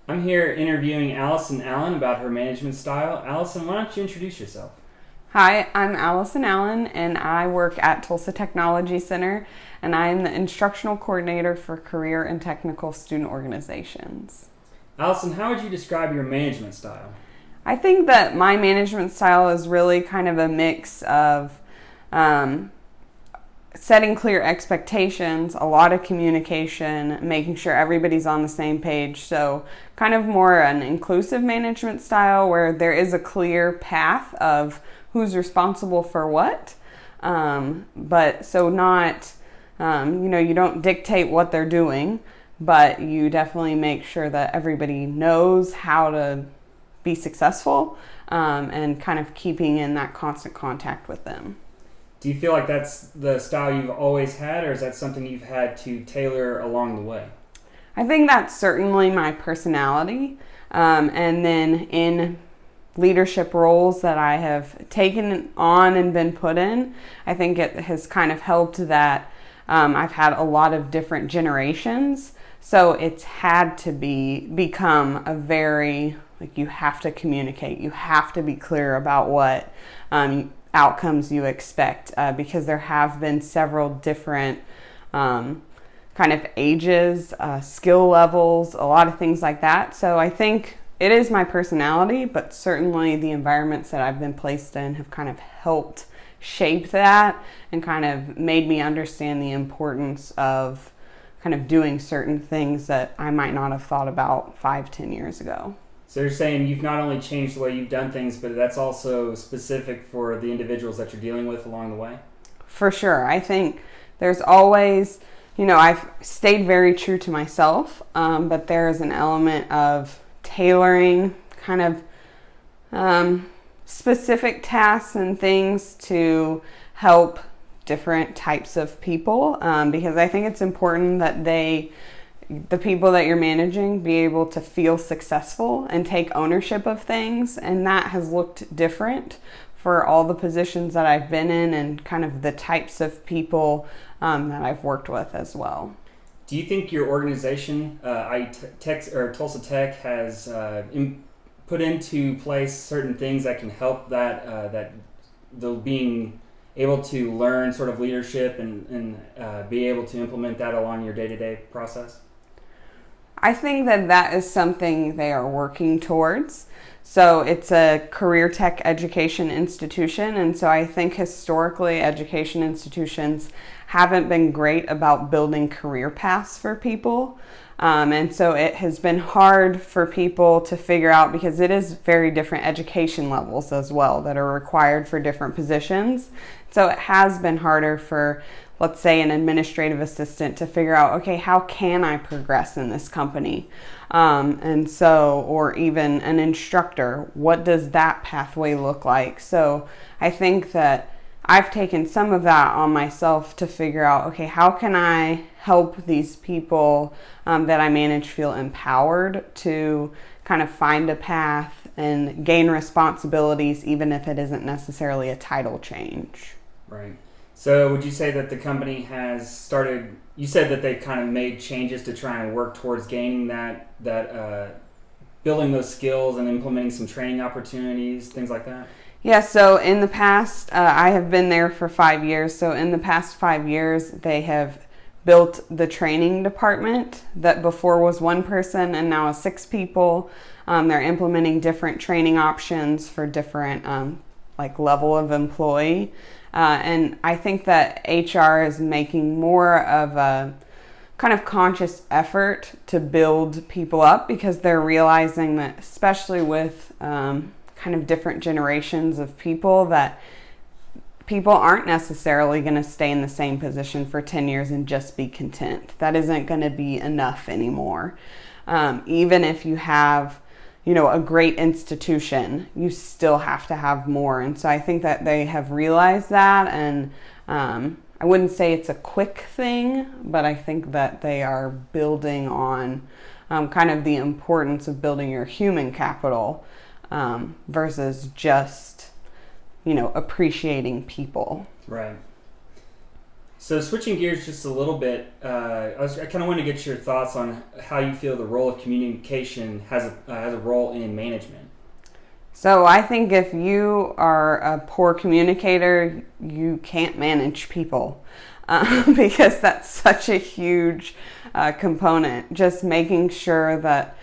I'm here interviewing Allison Allen about her management style. Allison, why don't you introduce yourself? Hi, I'm Allison Allen, and I work at Tulsa Technology Center, and I'm the instructional coordinator for career and technical student organizations. Allison, how would you describe your management style? I think that my management style is really kind of a mix of um, setting clear expectations, a lot of communication, making sure everybody's on the same page. So, kind of more an inclusive management style where there is a clear path of who's responsible for what. But so not, you don't dictate what they're doing, but you definitely make sure that everybody knows how to be successful, and kind of keeping in that constant contact with them. Do you feel like that's the style you've always had, or is that something you've had to tailor along the way? I think that's certainly my personality. And then in leadership roles that I have taken on and been put in, I think it has kind of helped that I've had a lot of different generations. So it's had to become a very, like, you have to communicate, you have to be clear about what outcomes you expect, because there have been several different kind of ages, skill levels, a lot of things like that. So I think it is my personality, but certainly the environments that I've been placed in have kind of helped shape that and kind of made me understand the importance of kind of doing certain things that I might not have thought about 5, 10 years ago. So you're saying you've not only changed the way you've done things, but that's also specific for the individuals that you're dealing with along the way? For sure. I think there's always, I've stayed very true to myself, but there is an element of tailoring kind of specific tasks and things to help different types of people, because I think it's important that the people that you're managing, be able to feel successful and take ownership of things. And that has looked different for all the positions that I've been in and kind of the types of people that I've worked with as well. Do you think your organization, Tulsa Tech, has put into place certain things that can help that the being able to learn sort of leadership and be able to implement that along your day-to-day process? I think that is something they are working towards. So it's a career tech education institution, and so I think historically education institutions haven't been great about building career paths for people. And so it has been hard for people to figure out, because it is very different education levels as well that are required for different positions. So it has been harder for, let's say, an administrative assistant to figure out, okay, how can I progress in this company? Or even an instructor, what does that pathway look like? So I think that I've taken some of that on myself to figure out, okay, how can I help these people that I manage feel empowered to kind of find a path and gain responsibilities, even if it isn't necessarily a title change. Right. So would you say that the company has started, you said that they've kind of made changes to try and work towards gaining that building those skills and implementing some training opportunities, things like that? Yeah, so in the past, I have been there for 5 years. So in the past 5 years, they have built the training department that before was one person and now is 6 people. They're implementing different training options for different level of employee. And I think that HR is making more of a kind of conscious effort to build people up, because they're realizing that, especially with kind of different generations of people, that people aren't necessarily going to stay in the same position for 10 years and just be content. That isn't going to be enough anymore. Even if you have, a great institution, you still have to have more. And so I think that they have realized that, and I wouldn't say it's a quick thing, but I think that they are building on kind of the importance of building your human capital, versus just, appreciating people. Right. So switching gears just a little bit, I kind of want to get your thoughts on how you feel the role of communication has a role in management. So I think if you are a poor communicator, you can't manage people because that's such a huge component. Just making sure that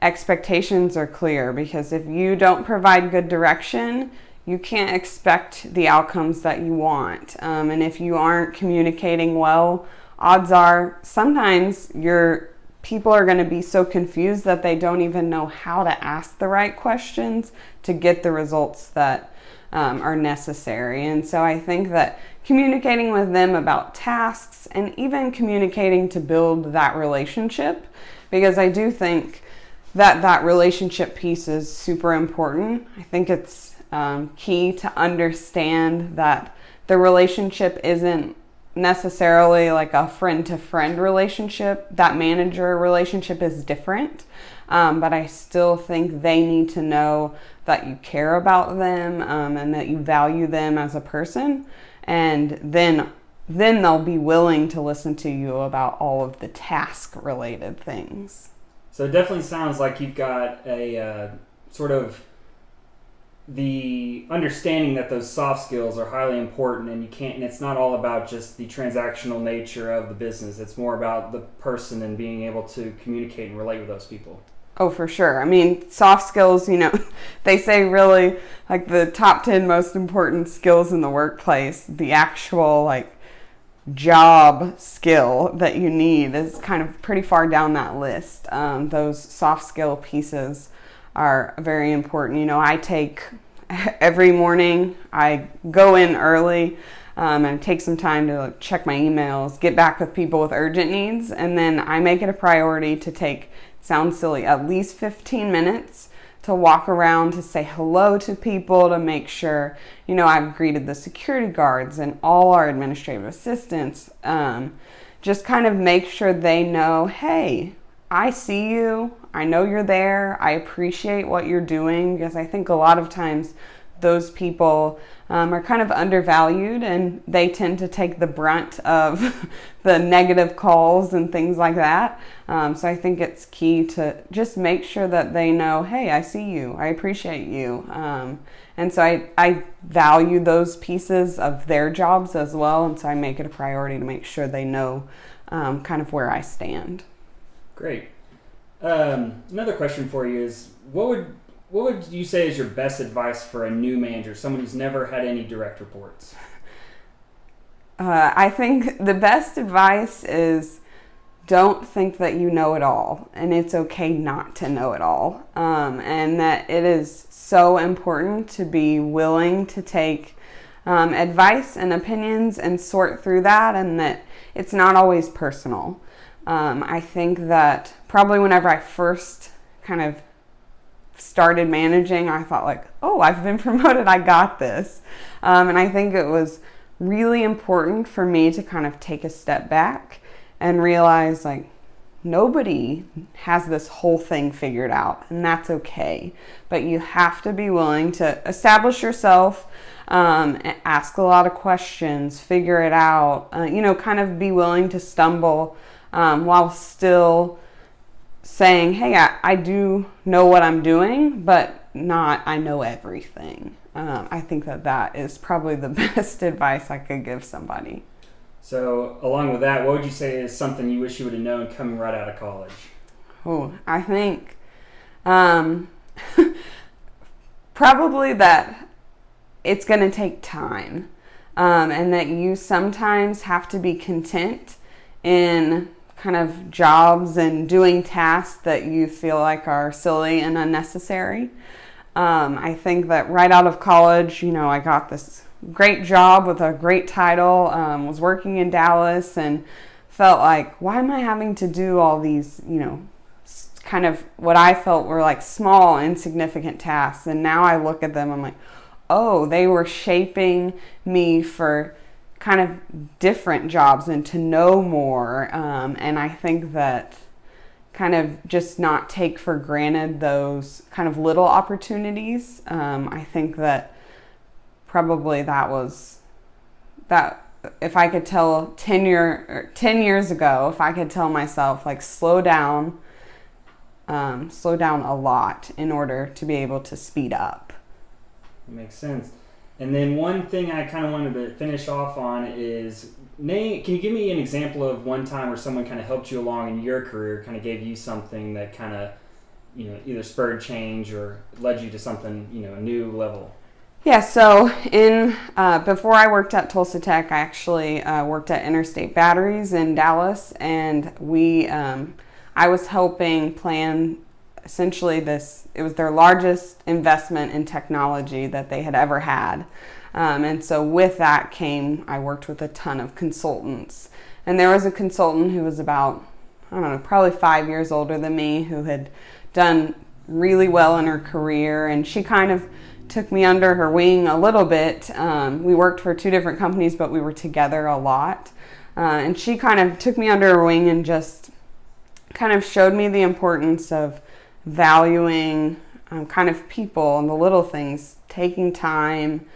expectations are clear, because if you don't provide good direction, you can't expect the outcomes that you want. And if you aren't communicating well, odds are sometimes your people are going to be so confused that they don't even know how to ask the right questions to get the results that are necessary. And so I think that communicating with them about tasks and even communicating to build that relationship, because I do think that relationship piece is super important. I think it's key to understand that the relationship isn't necessarily like a friend-to-friend relationship. That manager relationship is different, but I still think they need to know that you care about them and that you value them as a person, and then they'll be willing to listen to you about all of the task-related things. So it definitely sounds like you've got a sort of the understanding that those soft skills are highly important, and it's not all about just the transactional nature of the business. It's more about the person and being able to communicate and relate with those people. Oh, for sure. I mean, soft skills, they say really like the top 10 most important skills in the workplace, the actual like job skill that you need is kind of pretty far down that list. Those soft skill pieces are very important. I take every morning, I go in early and take some time to check my emails, get back with people with urgent needs, and then I make it a priority to take, sounds silly, at least 15 minutes to walk around, to say hello to people, to make sure, I've greeted the security guards and all our administrative assistants. Just kind of make sure they know, hey, I see you. I know you're there. I appreciate what you're doing, because I think a lot of times those people are kind of undervalued, and they tend to take the brunt of the negative calls and things like that. So I think it's key to just make sure that they know, hey, I see you. I appreciate you. And so I value those pieces of their jobs as well. And so I make it a priority to make sure they know kind of where I stand. Great. Another question for you is, what would you say is your best advice for a new manager, someone who's never had any direct reports? I think the best advice is don't think that you know it all, and it's okay not to know it all. And that it is so important to be willing to take advice and opinions and sort through that, and that it's not always personal. I think that probably whenever I first kind of started managing, I thought like, oh, I've been promoted, I got this. And I think it was really important for me to kind of take a step back and realize like nobody has this whole thing figured out, and that's okay. But you have to be willing to establish yourself, ask a lot of questions, figure it out, kind of be willing to stumble while still saying, hey, I do know what I'm doing, but not I know everything. I think that is probably the best advice I could give somebody. So along with that, what would you say is something you wish you would have known coming right out of college? Oh, I think probably that it's going to take time, and that you sometimes have to be content in kind of jobs and doing tasks that you feel like are silly and unnecessary. I think that right out of college, I got this great job with a great title, was working in Dallas, and felt like, why am I having to do all these, kind of what I felt were like small, insignificant tasks. And now I look at them, I'm like, oh, they were shaping me for kind of different jobs and to know more. And I think that kind of just not take for granted those kind of little opportunities. I think that probably that if I could tell 10 years ago, if I could tell myself, like, slow down a lot in order to be able to speed up. That makes sense. And then one thing I kind of wanted to finish off on is, can you give me an example of one time where someone kind of helped you along in your career, kind of gave you something that kind of, either spurred change or led you to something, a new level? Yeah, so before I worked at Tulsa Tech, I actually worked at Interstate Batteries in Dallas, and I was helping plan essentially it was their largest investment in technology that they had ever had. And so with that I worked with a ton of consultants. And there was a consultant who was about, I don't know, probably 5 years older than me, who had done really well in her career, and she kind of took me under her wing a little bit. We worked for 2 different companies, but we were together a lot. And she kind of took me under her wing and just kind of showed me the importance of valuing kind of people and the little things, taking time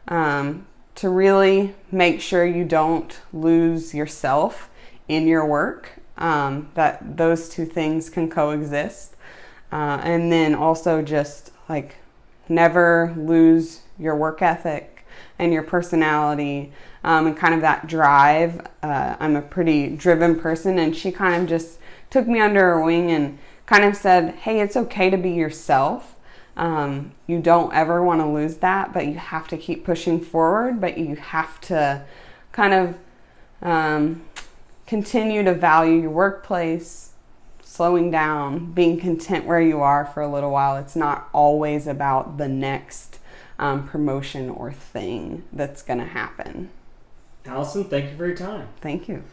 to really make sure you don't lose yourself in your work, that those 2 things can coexist. And then also just like never lose your work ethic and your personality, and kind of that drive. I'm a pretty driven person, and she kind of just took me under her wing and kind of said, hey, it's okay to be yourself. You don't ever want to lose that, but you have to keep pushing forward, but you have to kind of continue to value your workplace, slowing down, being content where you are for a little while. It's not always about the next promotion or thing that's going to happen. Allison, thank you for your time. Thank you.